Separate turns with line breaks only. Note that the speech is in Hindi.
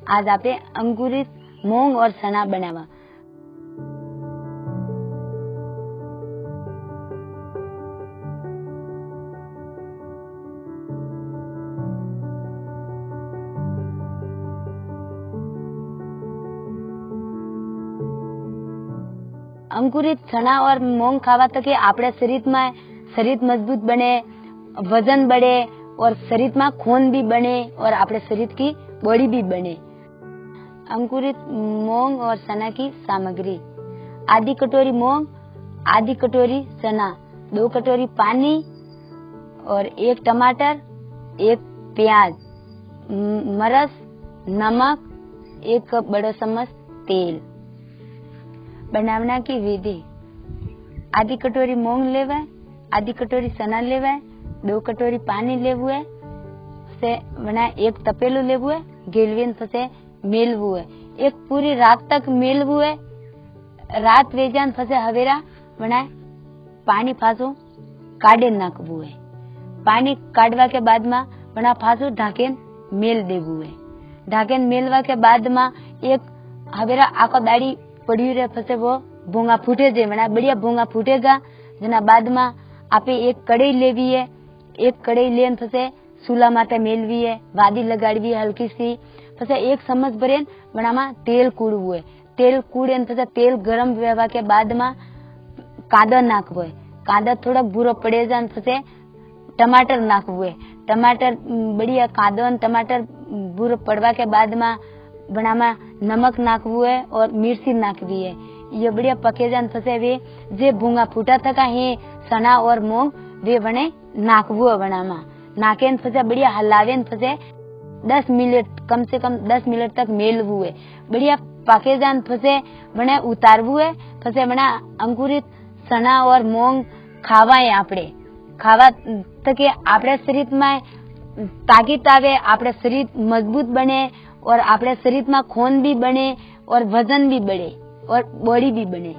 आज आपे अंकुरित मूंग और चना बनावा। अंकुरित चना और मूंग खावा तो के आपणे शरीर मजबूत बने, वजन बढ़े और शरीर में खून भी बने और आपणे शरीर की बॉडी भी बने। अंकुरित मूंग और चना की सामग्री: आधी कटोरी मूंग, आधी कटोरी चना, 2 कटोरी पानी और 1 टमाटर, 1 प्याज, मरच, नमक, 1 बड़ा चम्मच तेल। बनावना की विधि: आधी कटोरी मूंग लेवे, आधी कटोरी चना लेवे, 2 कटोरी पानी लेवु है, से बना 1 तपेलू लेवु है, गेलवीन फसे मेलवु है, एक पूरी रात तक मेलवु है। रात वेजान फसे हवेरा बना पानी फासो काढ़े नाखवु है। पानी काढ़वा के बाद में बना फासो ढाकेन मेल देवु है। ढाकेन मेलवा के बाद में एक हवेरा आको दाड़ी पड़ी रहे फसे वो भूंगा फूटे जे बना बढ़िया भूंगा फूटेगा। जना बाद में आपे एक कढ़ाई लेवी है, एक कढ़ाई लेन फसे चूल्हा माथे मेलवी है, वादी लगाड़वी है हल्की सी, फसे 1 चम्मच भरेन बनामा तेल कूड़वू है। तेल कूड़ेन फसे तेल गरम वेवा के बाद में कांदा नाखवो है। कांदा थोड़ा भूरो पड़े जान फसे टमाटर नाखवू है। टमाटर बढ़िया कांदो टमाटर भूरो पड़वा के बाद में बनामा नमक नाखवू है और मिर्ची नाखवी है। ये बढ़िया पके जान फसे वे जे भूंगा फूटा थका है चना और मूंग वे बने नाखवू है। बनामा नाकेन फसे बढ़िया हलावेन फसे 10 मिनट कम से कम 10 मिनट तक मेलवू है। बढ़िया पके जान फसे बने उतारवू है। फसे बना अंकुरित चना और मूंग खावा है। आपड़े खावा तके आपड़े शरीर में ताकत आवे, आपड़े शरीर मजबूत बने और आपड़े शरीर में खून भी बने और वजन भी बढ़े और बॉडी भी बने।